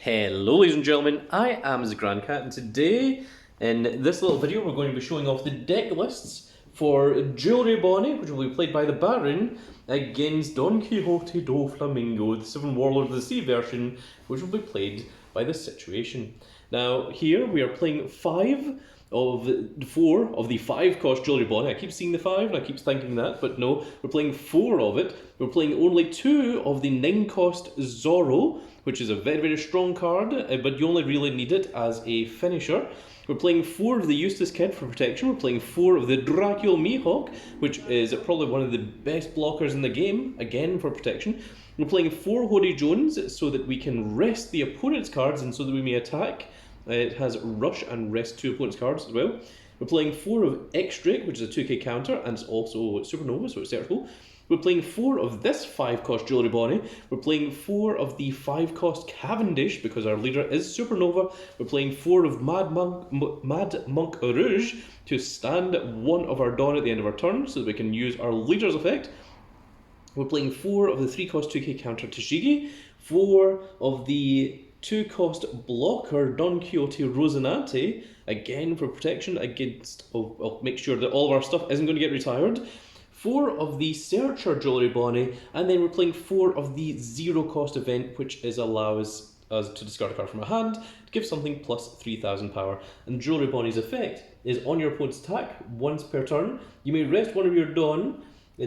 Hello ladies and gentlemen, I am the Grand Cat, and today in this little video we're going to be showing off the deck lists for Jewelry Bonnie, which will be played by the Baron, against Don Quixote Doflamingo, the Seven Warlord of the Sea version, which will be played by the Situation. Now here we are playing 5 of 4 of the 5-cost Jewelry Bonnie. I keep seeing the 5 and I keep thinking that, but no, we're playing 4 of it. We're playing only 2 of the 9-cost Zorro, which is a very, very strong card, but you only really need it as a finisher. We're playing 4 of the Eustace Kid for protection. We're playing 4 of the Dracula Mihawk, which is probably one of the best blockers in the game, again for protection. We're playing 4 Hoodie Jones so that we can rest the opponent's cards and so that we may attack. It has rush and rest 2 opponent's cards as well. We're playing 4 of X-Drake, which is a 2k counter, and it's also Supernova, so it's searchable. We're playing 4 of this 5-cost Jewelry Bonnie. We're playing 4 of the 5-cost Cavendish, because our leader is Supernova. We're playing 4 of Mad Monk Rouge to stand 1 of our Dawn at the end of our turn, so that we can use our leader's effect. We're playing 4 of the 3-cost 2k counter TCG, 4 of the 2-cost blocker Don Quixote Rosinante, again for protection against, I'll make sure that all of our stuff isn't going to get retired. 4 of the Searcher Jewelry Bonnie, and then we're playing 4 of the 0-cost event, which allows us to discard a card from our hand to give something plus 3,000 power. And Jewelry Bonnie's effect is on your opponent's attack once per turn. You may rest one of your Dawn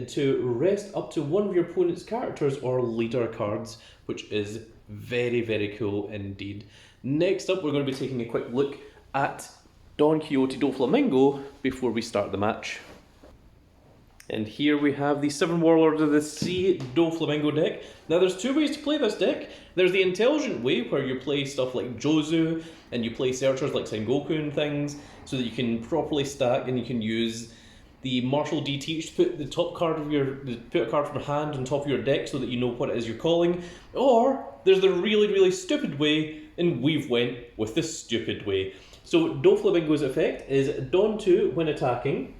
to rest up to 1 of your opponent's characters or leader cards, which is very, very cool indeed. Next up, we're going to be taking a quick look at Don Quixote Doflamingo before we start the match. And here we have the Seven Warlord of the Sea Doflamingo deck. Now there's 2 ways to play this deck. There's the intelligent way, where you play stuff like Jozu, and you play searchers like Sengoku and things, so that you can properly stack and you can use the Martial D Teach to put the top card of put a card from hand on top of your deck so that you know what it is you're calling. Or there's the really, really stupid way, and we've went with the stupid way. So Doflamingo's effect is Dawn 2 when attacking.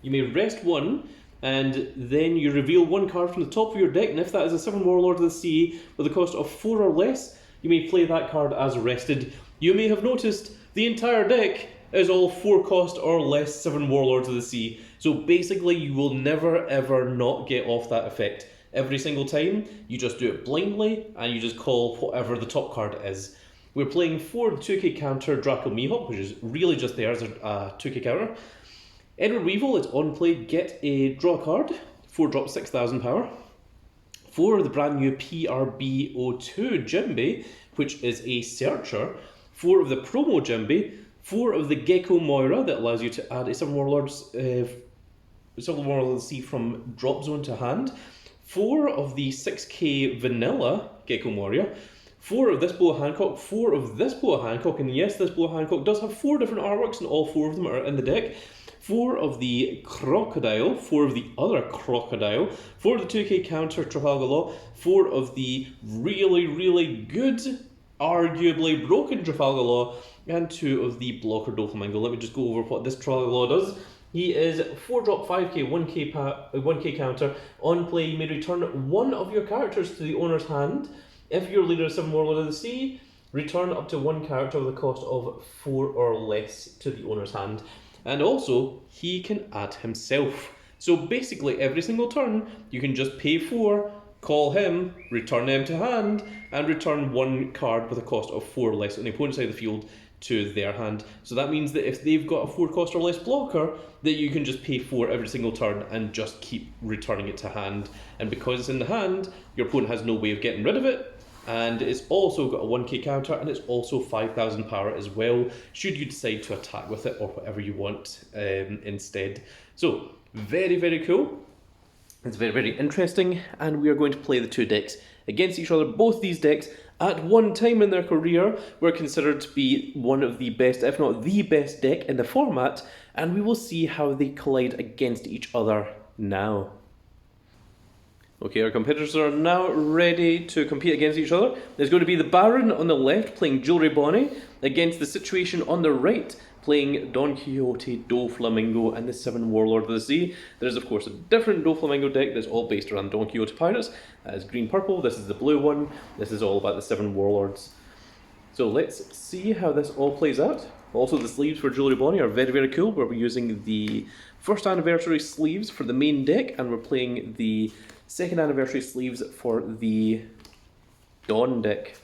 You may rest 1, and then you reveal 1 card from the top of your deck, and if that is a 7 Warlord of the Sea with a cost of 4 or less, you may play that card as rested. You may have noticed the entire deck is all 4 cost or less 7 Warlords of the Sea, so basically you will never ever not get off that effect. Every single time, you just do it blindly, and you just call whatever the top card is. We're playing 4 2k counter Dracula Mihawk, which is really just there as a 2k counter. Edward Weevil is on play, get a draw card, 4 drop 6,000 power. 4 of the brand new PRB02 Jimbe, which is a searcher. 4 of the promo Jimbe. 4 of the Gecko Moira, that allows you to add a 7 Warlords of the Sea from drop zone to hand. 4 of the 6k vanilla Gecko Moira. 4 of this Boa Hancock, 4 of this Boa Hancock, and yes, this Boa Hancock does have 4 different artworks, and all 4 of them are in the deck. 4 of the Crocodile, 4 of the other Crocodile, 4 of the 2k counter Trafalgar Law, 4 of the really, really good, arguably broken Trafalgar Law, and 2 of the blocker Doflamingo. Let me just go over what this Trafalgar Law does. He is 4 drop 5k, 1k counter. On play, you may return 1 of your characters to the owner's hand. If your leader is 7 Warlord of the Sea, return up to 1 character with a cost of 4 or less to the owner's hand. And also, he can add himself. So basically, every single turn, you can just pay 4, call him, return them to hand, and return 1 card with a cost of 4 or less on the opponent's side of the field to their hand. So that means that if they've got a 4 cost or less blocker, that you can just pay 4 every single turn and just keep returning it to hand. And because it's in the hand, your opponent has no way of getting rid of it. And it's also got a 1k counter, and it's also 5,000 power as well, should you decide to attack with it or whatever you want instead. So, very, very cool. It's very, very interesting, and we are going to play the 2 decks against each other. Both these decks, at one time in their career, were considered to be one of the best, if not the best deck in the format, and we will see how they collide against each other now. Okay, our competitors are now ready to compete against each other. There's going to be the Baron on the left playing Jewelry Bonnie against the Situation on the right playing Don Quixote, Doflamingo, and the Seven Warlord of the Sea. There's of course a different Doflamingo deck that's all based around Don Quixote Pirates. That is green-purple, this is the blue one, this is all about the Seven Warlords. So let's see how this all plays out. Also, the sleeves for Jewelry Bonnie are very, very cool, where we're using the first anniversary sleeves for the main deck, and we're playing the second anniversary sleeves for the Dawn deck.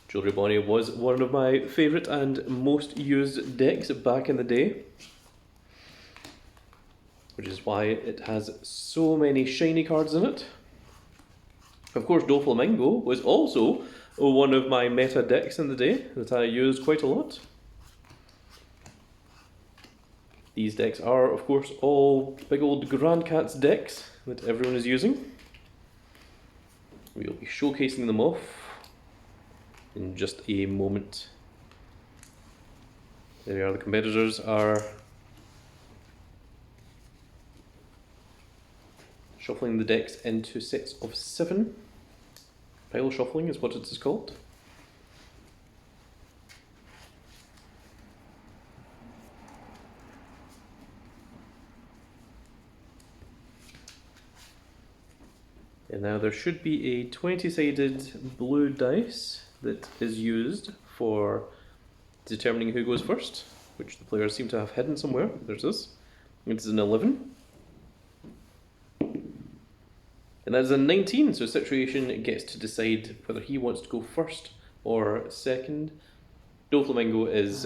Jewelry Bonnie was one of my favourite and most used decks back in the day, which is why it has so many shiny cards in it. Of course, Doflamingo was also one of my meta decks in the day that I used quite a lot. These decks are, of course, all big old Grand Cats decks that everyone is using. We'll be showcasing them off in just a moment. There we are, the competitors are shuffling the decks into sets of 7. Pile shuffling is what it is called. And now there should be a 20-sided blue dice that is used for determining who goes first, which the players seem to have hidden somewhere. There's this. It's an 11. And that is a 19, so Situation gets to decide whether he wants to go first or second. Doflamingo is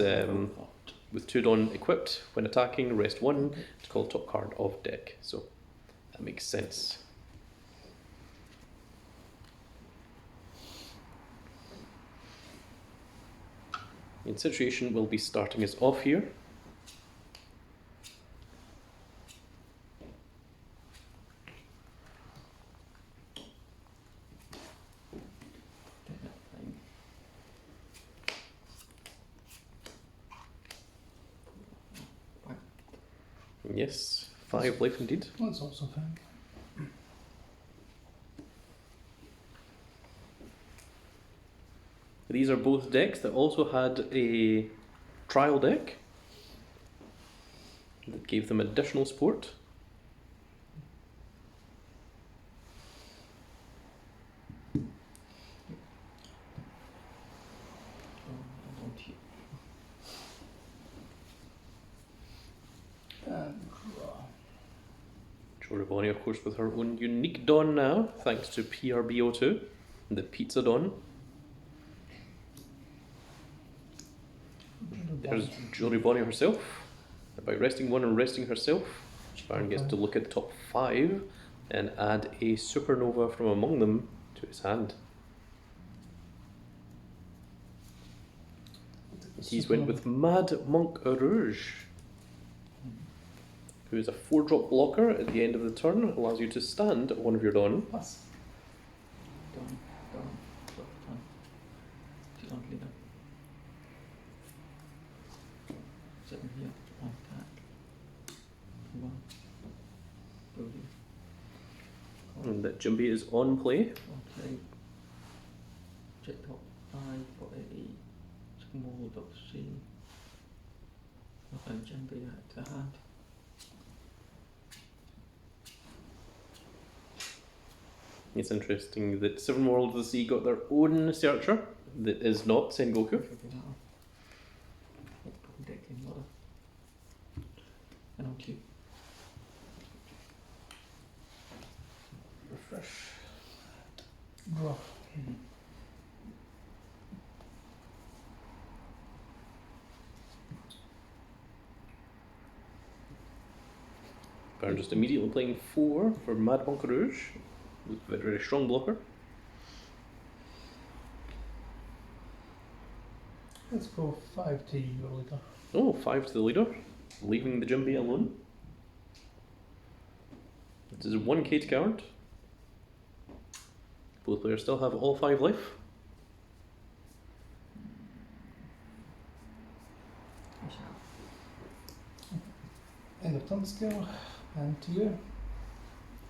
with 2 Dawn equipped. When attacking, rest 1. It's called top card of deck, so that makes sense. And Situation will be starting us off here. Yes, 5 life indeed. That's also fine. These are both decks that also had a trial deck that gave them additional support. Jewelry Bonnie, of course, with her own unique Dawn now, thanks to PRBO2, the Pizza Dawn. There's Jewelry Bonnie herself. By resting 1 and resting herself, Baron gets to look at the top 5 and add a supernova from among them to his hand. He's went with Mad Monk Rouge, who is a 4-drop blocker at the end of the turn, allows you to stand one of your Dawn. Pass. Dawn. Leader. 7 here. 1 attack. 1. Building. And that Jumbi is on play. Okay. Check top 5 for a small dot C. And Jumbi at the hand. It's interesting that Seven Worlds of the Sea got their own searcher that is not Sengoku. And I'll keep. Refresh. Draw. Baron just immediately playing 4 for Mad Monk Rouge, with a very, very strong blocker. Let's go 5 to your leader. Oh, 5 to the leader, leaving the Jumbi alone. This is 1 Kate card. Both players still have all 5 life. End of turn scale. And to you.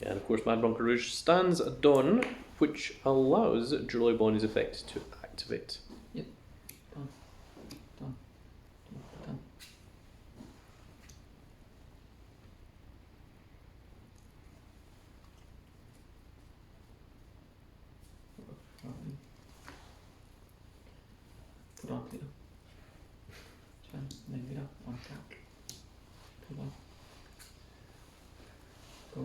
And of course, Mad Bronco Rouge stands at dawn, which allows Julie Bonnie's effect to activate. Done. Done. Done. Put on clear. Turn, then get up on tap. Come on. Go.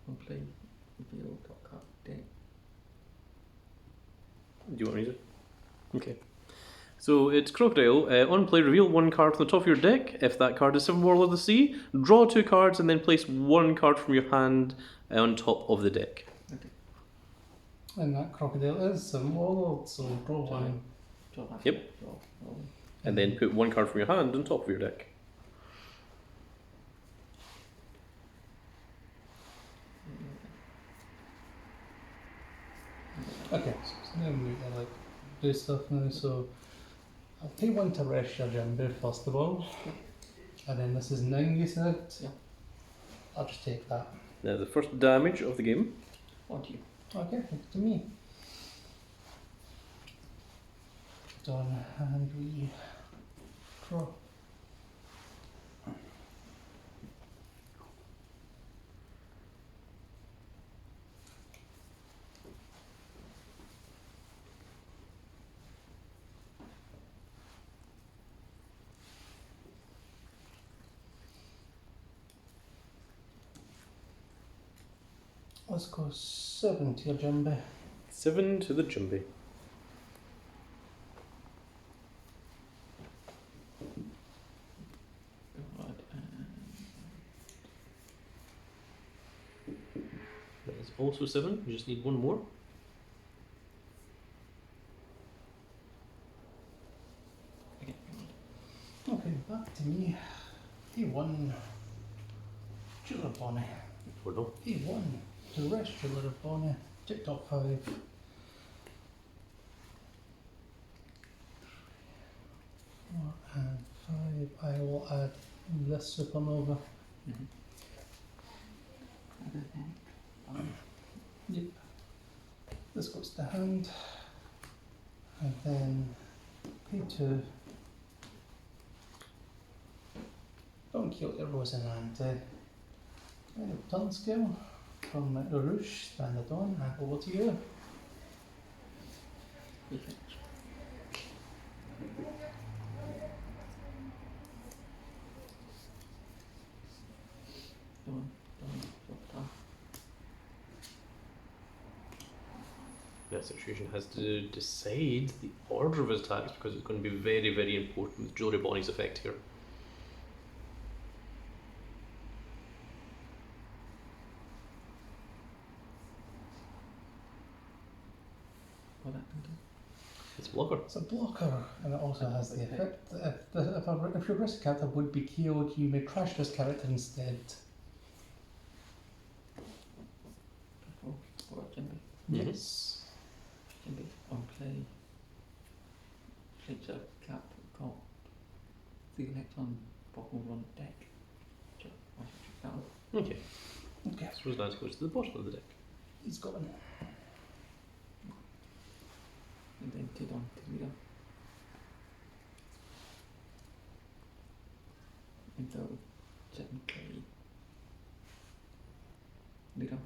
On play. Reveal top card deck. Do you want me to? Okay. So it's Crocodile. On play, reveal one card from the top of your deck. If that card is Seven Warlord of the Sea, draw 2 cards and then place 1 card from your hand on top of the deck. Okay. And that crocodile is some warlord, so draw one. Draw that. Yep. Draw. Roll. And then put 1 card from your hand on top of your deck. Okay, so now we need to do stuff now, so I'll take one to rest your Jimbo first of all. And then this is 9 you said? Yeah. I'll just take that. Now the first damage of the game. On to you. Okay, to me. Done, and we draw. Let's go 7 to your Jimbo. 7 to the Jumbie. Right. That is also 7. You just need 1 more. Okay. Okay, back to me. A1. Jewel Bonnie. Or no. A1. To rest Jewel Bonnie. Check top 5. And 5. I will add this supernova. Mm-hmm. Yep. This goes to hand. And then P2. Don't kill your Rose and Ante. And a turn skill from the Rouge, stand it on, and over to you. Perfect. Done. Drop down. That situation has to decide the order of his attacks because it's going to be very, very important with Julie Bonnie's effect here. What happened to It's a blocker. It's a blocker, and it also has the effect if your risk character would be killed, you may crash this character instead. Before? Or Jimby? Yes. Jimby. On play. Feature cap got the electron bottom on deck. Check. I should check that out. Okay. Okay, So Rose goes to the bottom of the deck. he's gone. And then did on to leader. And so 7k leader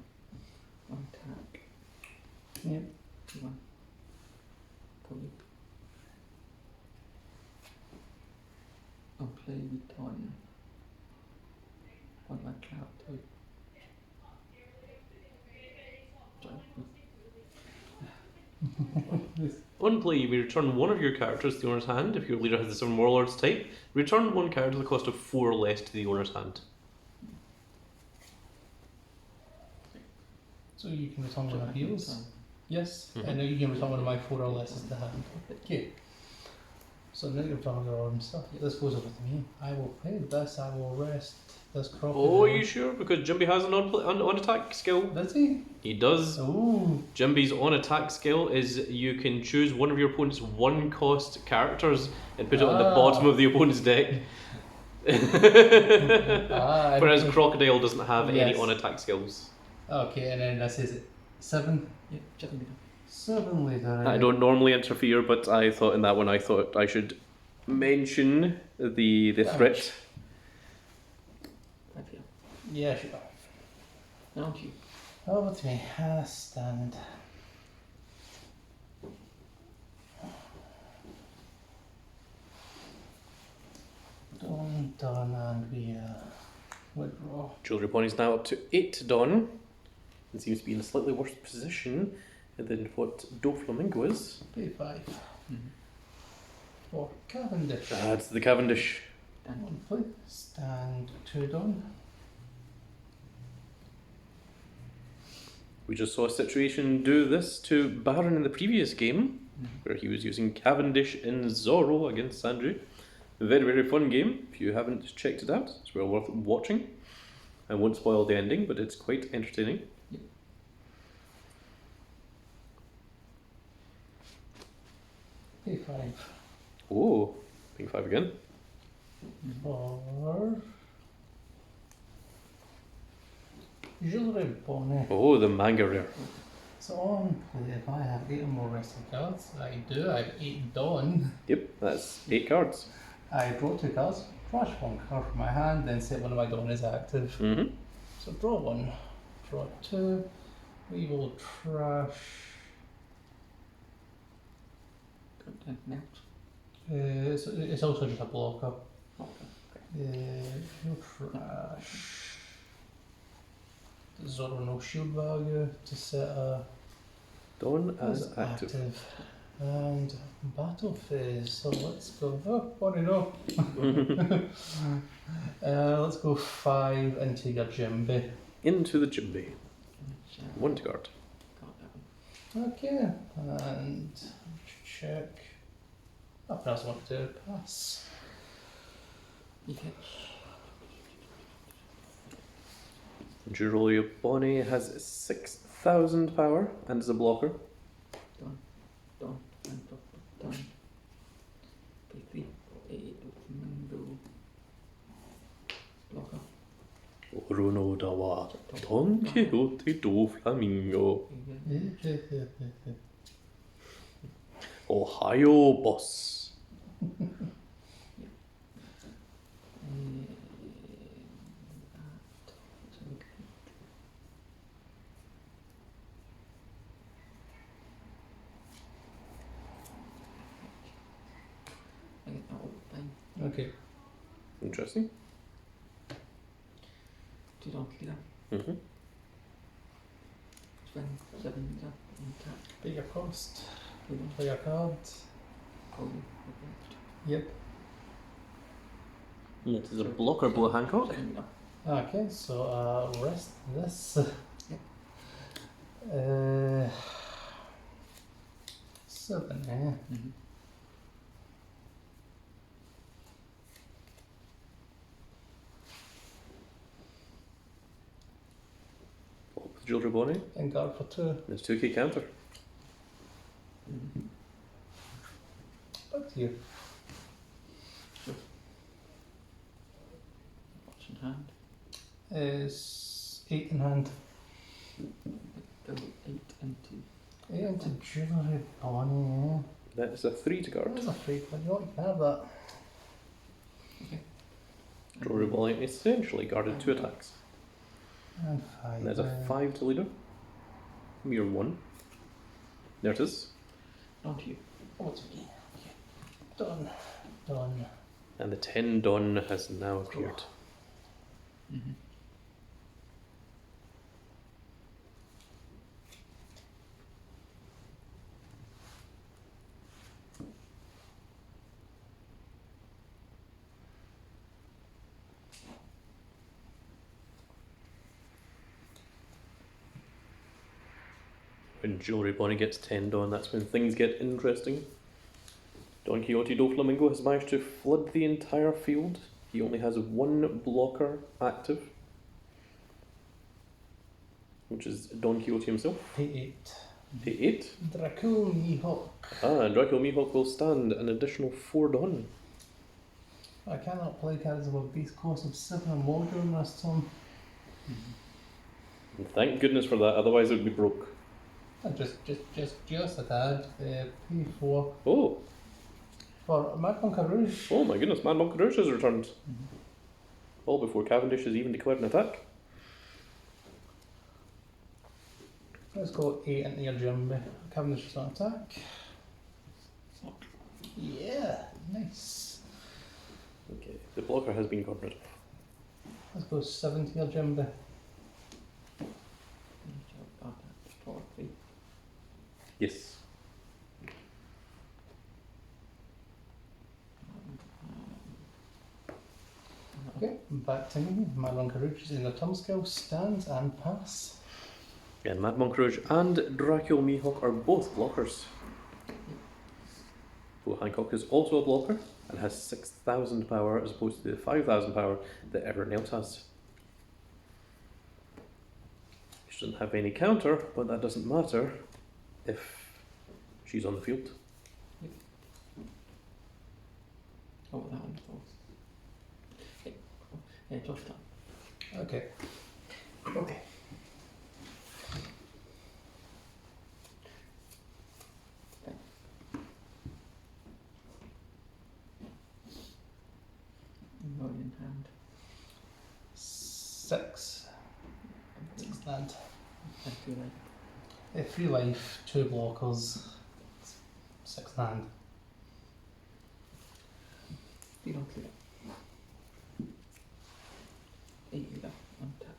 on attack. Yep. 1 probably on play return on my cloud too. On play, you may return 1 of your characters to the owner's hand if your leader has the 7 Warlords type. Return 1 card at the cost of 4 less to the owner's hand. So you can return one So I of can yours. return. Yes, Mhm. and now you can return one of my 4 or less to hand. Okay. So now you're returning your own stuff. This goes over to me. I will play this, I will rest this crocodile. Oh, are you sure? Because Jumbie has an on attack skill. Does he? He does. Oh. Jumbie's on attack skill is you can choose one of your opponent's 1 cost characters and put it on the Ah. bottom of the opponent's deck. Ah, Whereas and- Crocodile doesn't have any Yes. on attack skills. Okay, and then this is 7. Yeah, 7 leader. 7 later. I don't normally interfere, but I thought in that one I thought I should mention the threat. 5 here. Yeah, sure. Now to you. Over to me. Stand. Done, and we withdraw. Jewelry Pony's now up to 8 Dawn, and seems to be in a slightly worse position than what Doflamingo is. Pay 5. Mm-hmm. For Cavendish. That's the Cavendish. One play. Stand 2 done. We just saw a situation do this to Baron in the previous game, where he was using Cavendish in Zorro against Sandru. Very, very fun game. If you haven't checked it out, it's well worth watching. I won't spoil the ending, but it's quite entertaining. Pay 5. Oh, pink 5 again. For Jewelry Bonnet. Oh, the manga rare. So on play, if I have 8 or more resting cards, I do. I have 8 done. Yep, that's 8 cards. I draw 2 cards, trash 1 card from my hand, then set one of my dawn as active. Mm-hmm. So draw 1, draw 2. We will trash. It's also just a blocker. We'll trash. Zoro no shield value to set a Dawn as active. And battle phase. So let's go. Oh, what do you know? Let's go 5 into your Jimby. Into the Jimby. 1 card. Okay, and check. I press 1 to pass. Okay. Jewelry Bonnie has 6,000 power and is a blocker. Done. And done. Pay 3. 8. Mango. Blocker. Orono Dawa. Don Quixote Doflamingo. Ohio Boss. I get that all the time. Okay. Interesting. 2 donkey leader. Mm-hmm. Spend 7 leader. Tap. Pay your cost. Play 1. Play your card. Call you. Yep. It is a blocker, Blow Hancock. 7 leader. Okay, so rest this. Yep. 7, Mm-hmm. With Jewelry Bonnie. And guard for 2. There's 2k counter. Back to you. What's in hand? Is 8 in hand. Go 8 into. 8 into Jewelry Bonnie. That is a 3 to guard. That's a free one. You can have that. Jewelry Bonnie essentially guarded 2 attacks. And 5. And there's a 5 to leader. Mere 1. There it is. On to you. Oh, it's me. Done. Done. And the 10 Dawn has now appeared. Mm-hmm. When Jewelry Bonnie gets 10 Dawn, that's when things get interesting. Don Quixote Doflamingo has managed to flood the entire field. He only has 1 blocker active, which is Don Quixote himself. Pay 8. Pay 8. Draco Mihawk. Ah, and Draco Mihawk will stand an additional 4 Dawn. I cannot play cards of a base cost of 7 or more during this turn. And thank goodness for that, otherwise it would be broke. Just a tad. Pay 4 Oh, for Madmonka Rouge. oh my goodness, Man Monk Rouge has returned. All before Cavendish has even declared an attack. Let's go 8 into your Jumbo. Cavendish is on attack. Yeah, nice. Okay, the blocker has been gotten rid of. Let's go 7 to your Jumbo. Yes. Okay, back to me. Madmonka Rouge is in the turn skill, stands and pass. And Mad Monk Rouge and Dracula Mihawk are both blockers. Bo Hancock is also a blocker and has 6,000 power as opposed to the 5,000 power that everyone else has. She doesn't have any counter, but that doesn't matter if she's on the field. Oh, that one falls. Yeah, Josh done. Okay. Okay. In hand. 6. 6 land. And 2 life. 3 life, 2 blockers, 6 land. You don't clear it. 8 either. Untap.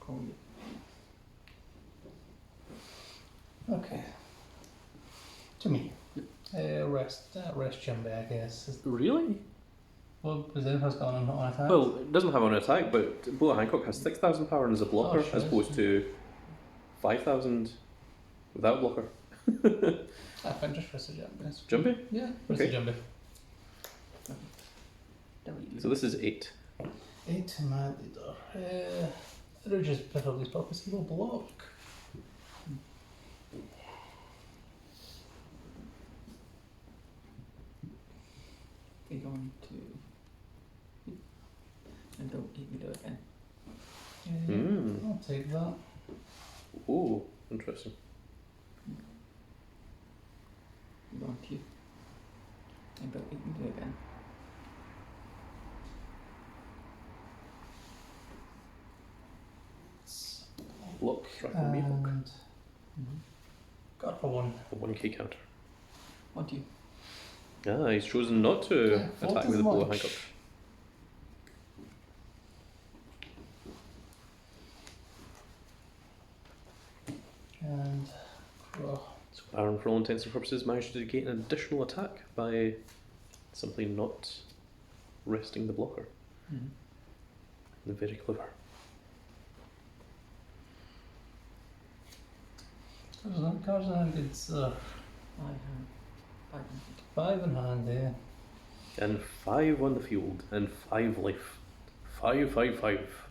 Call you. Okay. To me. Rest Jumbo, I guess. Really? Well, Brazil has gone on attack. Well, it doesn't have an attack, but Bo Hancock has 6,000 power and is a blocker sure as opposed to 5,000 without blocker. I think just rest the Jumbo. Jumpy? Yeah, rest Okay. the Jumbo. So this is 8. 8 mad leader. Rouge is preferably purpose, he will block. We're going to. And don't eat me do again. I'll take that. Oh, interesting. We're going to. And don't eat me do again. Block, Dracula Mihawk. And got for 1. A 1k counter. What do you? Ah, he's chosen not to Yeah, attack what with is the Bo much? Hancock. And So Baron, for all intents and purposes, managed to get an additional attack by simply not resting the blocker. Very clever. cards in hand, it's I have 500. 5 in hand, yeah. And 5 on the field, and 5 life. 5, 5, 5.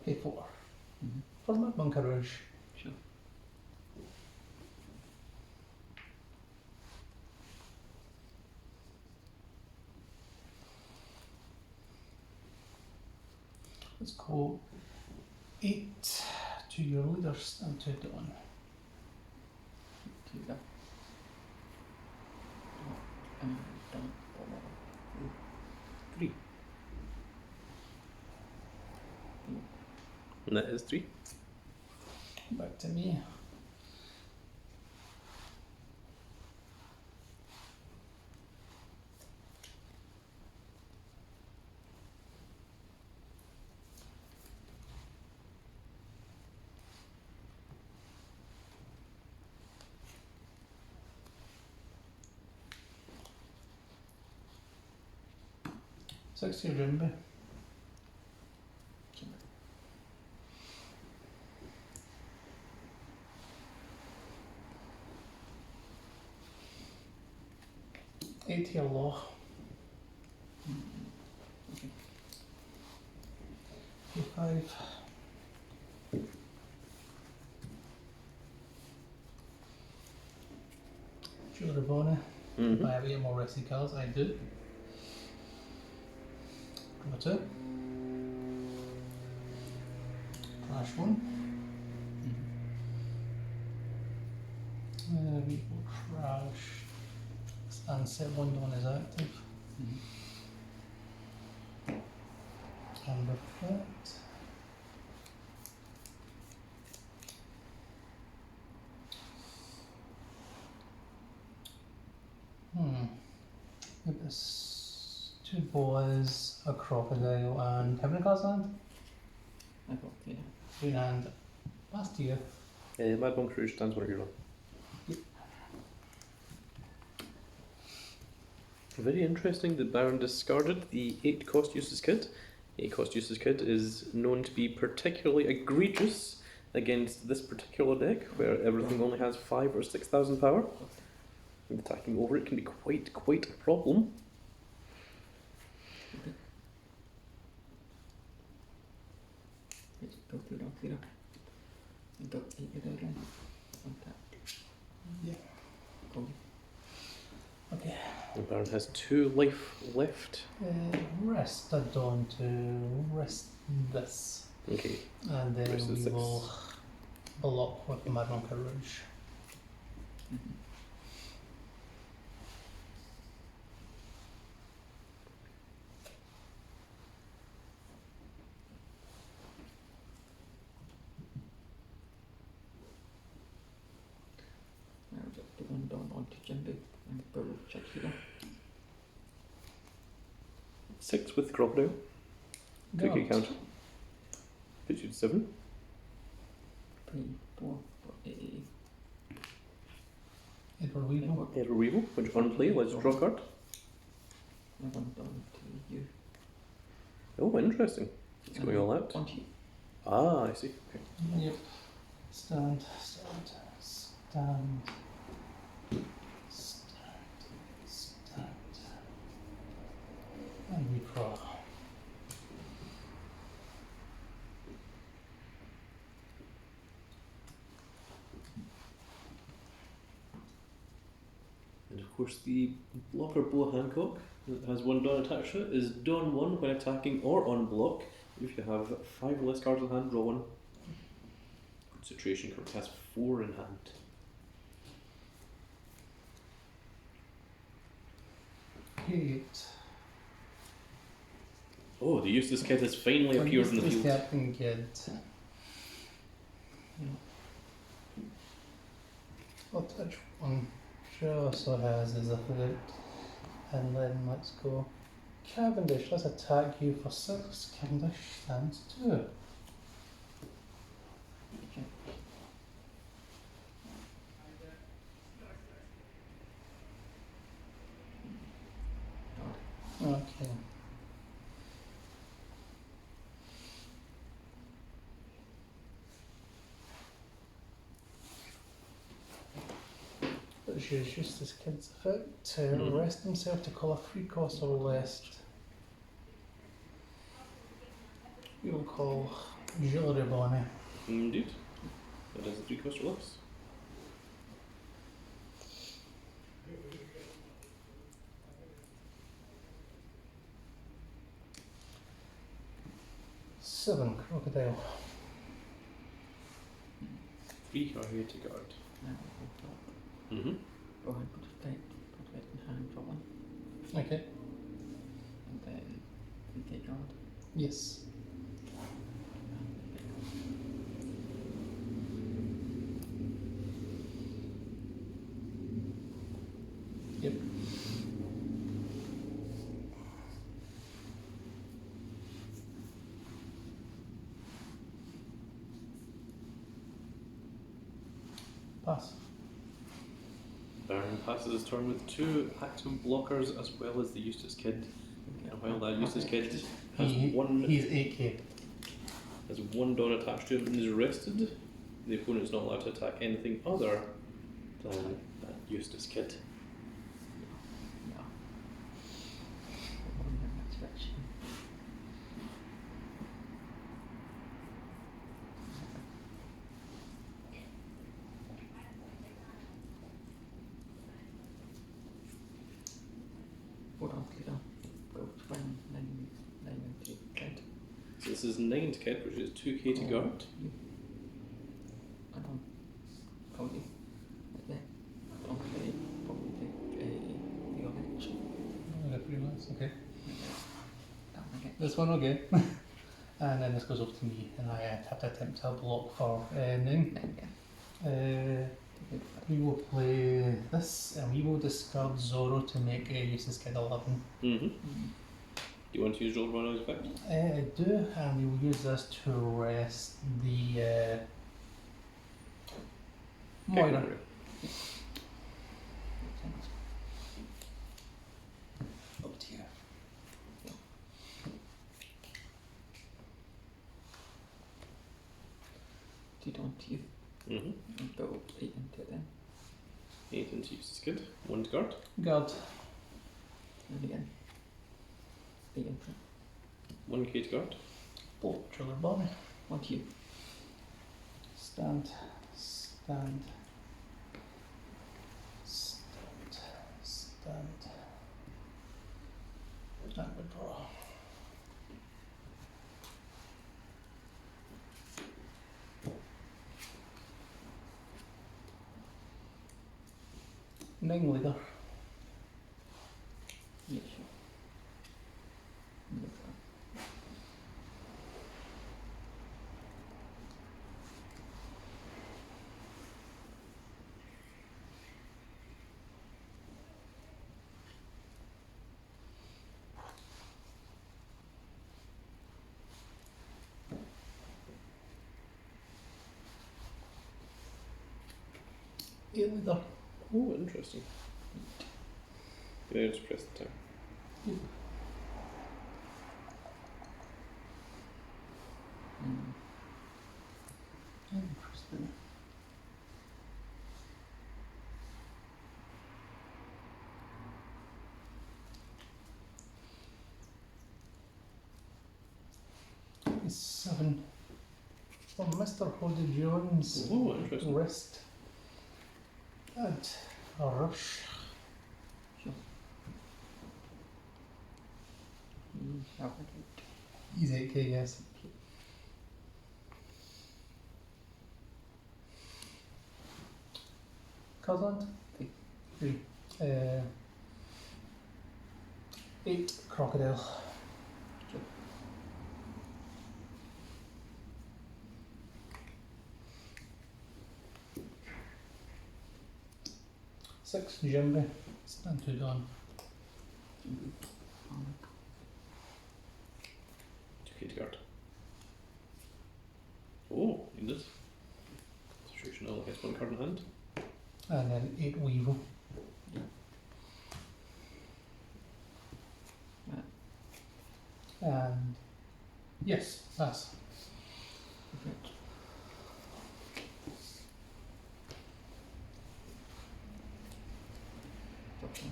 Pay 4. For Madmonka Rouge. Sure. Let's go 8 to your leaders and 2 to 1. Do that. Don't bother. 3. And that is 3. Back to me. 60 Rimby. Chamber. 80 a law. Okay. 55. Jewelry Bonnie. Mm-hmm. I have 8 more rescue cards. I do. Number 2. Crash 1. We will crash. And set 1 down is active. And reflect. Get this 2 boys, a crocodile, and how many cards land? I got 3. Green hand. Last year. Mad Monk Rouge stands where you're on. Very interesting that Baron discarded the 8 cost uses kit. 8 cost uses kit is known to be particularly egregious against this particular deck, where everything only has 5 or 6,000 power. And attacking over it can be quite a problem. Let's go through that clear. I got 8 again. Untap. Yeah. Go. Okay. The Baron has 2 life left. Rest a dawn to rest this. Okay. And then Rest of we 6. will block with the Mad Monk Rouge. Now just the 1 down onto Jimbo and Burrow check here. 6 with Crocodile. Take a counter. Puts you to 7. 3, 4, 8. Edward Weevil. Ever Weevil, which on play, let's draw a card. 1 down to you. Oh, interesting. It's going all out. Onto you. Ah, I see. Okay. Yep. Stand, stand, stand. Stand, stand. And we draw. And of course, the blocker Boa Hancock that has 1 dawn attached to it is dawn 1 when attacking or on block. If you have 5 or less cards in hand, draw 1. Concentration card has 4 in hand. Hit. Oh, the Eustace Kid has finally appeared in the field. Captain Kid. I'll touch 1. She also has his effect. And then let's go. Cavendish, let's attack you for 6. Cavendish stands 2. Okay. Okay. Let's use Eustace Kid's effect to rest himself to call a 3 cost or less. We will call Jewelry Bonnie. Indeed. That is a 3 cost or less. Seven Crocodile. 3 are here to guard. Now we'll block. Mm-hmm. Go ahead, put it tight. Put it in hand for 1. Okay. And then we take guard. Yes. Yep. Pass. Baron passes his turn with 2 active blockers as well as the Eustace Kid. And While that useless kid has He's 8k. has one Dawn attached to him and is arrested, the opponent's not allowed to attack anything other than that useless kid. No. One in that direction. Hold on, clear. Go to 9 and 2. Right. So this is 9 to kid, which is 2k to guard. You. And on. Probably. Right there. Okay. Probably take the other action. Pretty nice, okay. Down again. This one, okay. And then this goes up to me, and I have to attempt to block for 9. 9 again. We will play this, and we will discard Zoro to make a useless kid 11. Mm-hmm. Do you want to use roll run as effect? I do, and we will use this to rest the Moira. Okay. Up to you. Don't you? Mm-hmm. Go 8 into it then. 8 into useless kid, 1 to guard. Guard. And again. 8 into it. 1k to guard. Bolt Driller Bonnie. 1 to you. Stand. Stand. Stand. Stand. And withdraw. Nine leader. Yeah, sure. Look at Eight leader. Oh, interesting. Yeah, just press the time. Interesting. It's 7 from Mr. Hodie Jones. Oh, interesting. Wrist. And a rush. Sure. Have it. He's 8k, yes. Cousin? 3. 8 crocodile. Sure. 6 Jimmy. Stand 2 down. 2k to guard. Oh, in this situation, only has 1 card in hand. And then 8 Weevil. And yes, that's Perfect. Okay.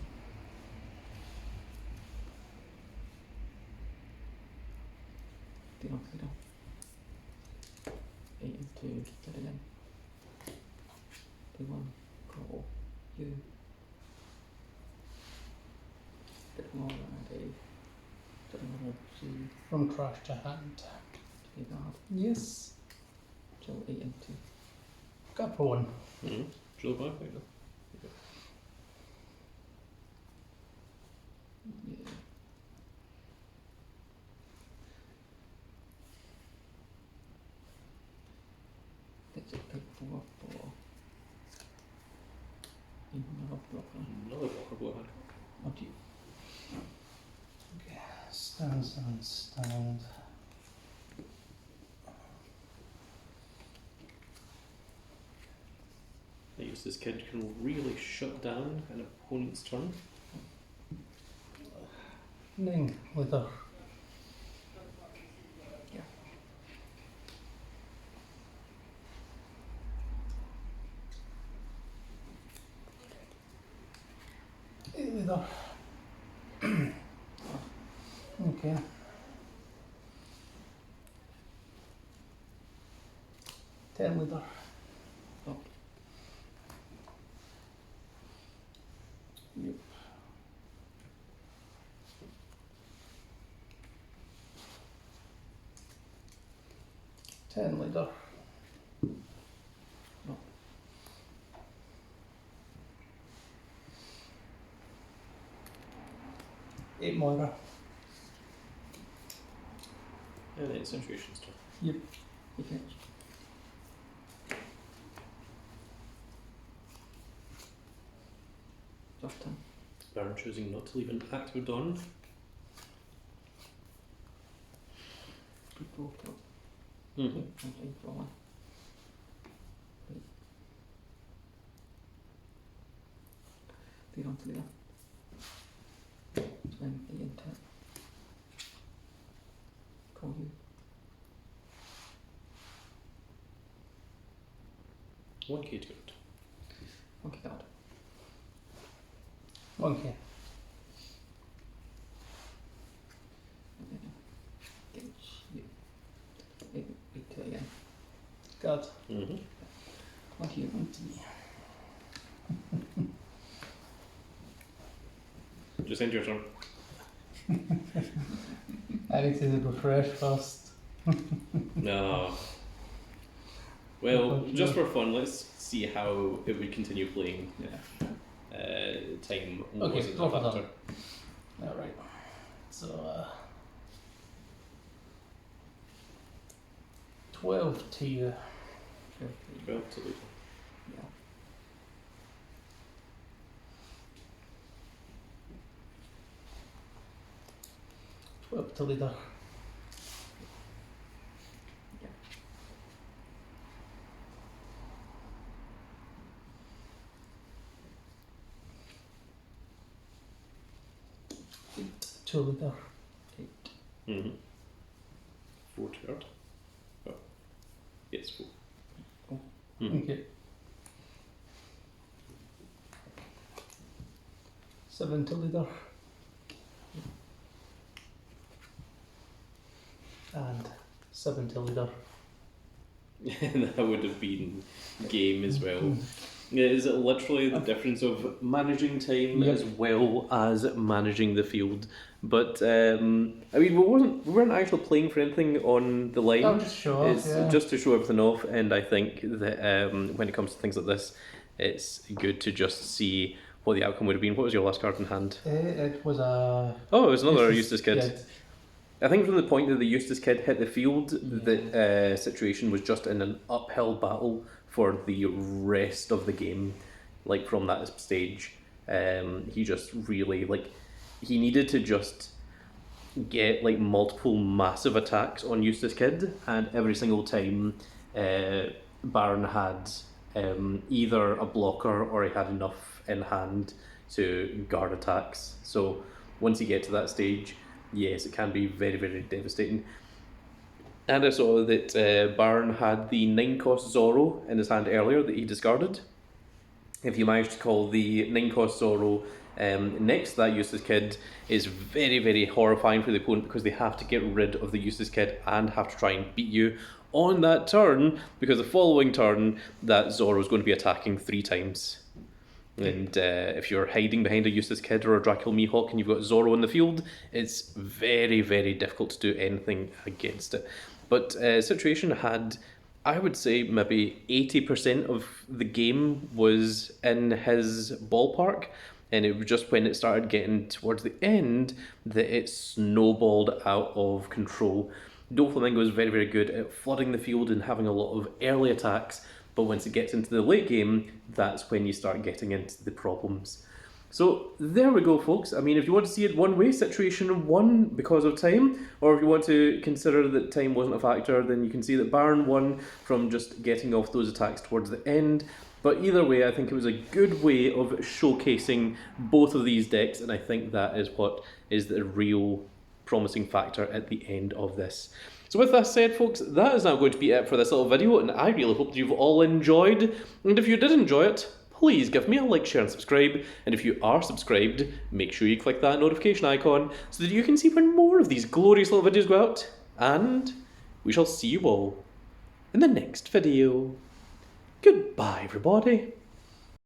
Don't clear. 8 into get it in. Big one. Call you. Bit more and a double G from trash to hand. to be guard. Yes. So 8 into. Got for 1. Mm-hmm. Drill back, like that. Yeah. That's a pick for up or another blocker. Another blocker blow hand. What do you? Okay. Stand, stand, stand. I use this kid can really shut down an opponent's turn. 9 leader. Yeah. 8 leader. Okay. 10 leader. Oh. Yep. 10 leader. No. 8 Moira. And then situation stuff. Yep. You finish. Josh turn. Baron choosing not to leave an active Dawn. People top. Mm-hmm. Okay, draw one. Lead on to leader. Then 8 and 10. Call you. 1k to it. Okay, card. 1k. And then gauge you. 8 to again. Card. Mm-hmm. What you? 20. Just end your turn. I need to refresh first. No. Well, just for fun, let's see how it would continue playing. Yeah. Time Okay, wasn't draw a for factor. Alright. So, 12 to you. 12 to lead. Yeah. 12 to leader. To leader. 8. Mm-hmm. 4 to guard. Oh. Yes, 4. Oh. Mm-hmm. Okay. 7 to leader. And 7 to leader. That would have been game as well. Yeah, is it literally the difference of managing time Yep. as well as managing the field? But I mean, we weren't actually playing for anything on the line. I'm just sure. It's Yeah. just to show everything off, and I think that when it comes to things like this, it's good to just see what the outcome would have been. What was your last card in hand? It was a. Oh, it was another Eustace kid. Kid. I think from the point that the Eustace kid hit the field, Yeah. the situation was just in an uphill battle for the rest of the game. Like from that stage, he just really he needed to just get like multiple massive attacks on Eustace kid, and every single time, Baron had either a blocker or he had enough in hand to guard attacks. So once you get to that stage, yes, it can be very, very devastating. And I saw that Baron had the 9-cost Zorro in his hand earlier that he discarded. If you manage to call the 9-cost Zorro next to that Eustace kid, is very, very horrifying for the opponent because they have to get rid of the Eustace kid and have to try and beat you on that turn, because the following turn that Zorro is going to be attacking 3 times. And if you're hiding behind a Eustace kid or a Dracula Mihawk and you've got Zorro in the field, it's very, very difficult to do anything against it. But Situation had, I would say, maybe 80% of the game was in his ballpark, and it was just when it started getting towards the end that it snowballed out of control. Doflamingo is very, very good at flooding the field and having a lot of early attacks, but once it gets into the late game, that's when you start getting into the problems. So there we go, folks. I mean, if you want to see it one way, Situation won because of time, or if you want to consider that time wasn't a factor, then you can see that Baron won from just getting off those attacks towards the end. But either way, I think it was a good way of showcasing both of these decks, and I think that is what is the real promising factor at the end of this. So with that said, folks, that is now going to be it for this little video, and I really hope that you've all enjoyed. And if you did enjoy it, please give me a like, share, and subscribe. And if you are subscribed, make sure you click that notification icon so that you can see when more of these glorious little videos go out. And we shall see you all in the next video. Goodbye, everybody.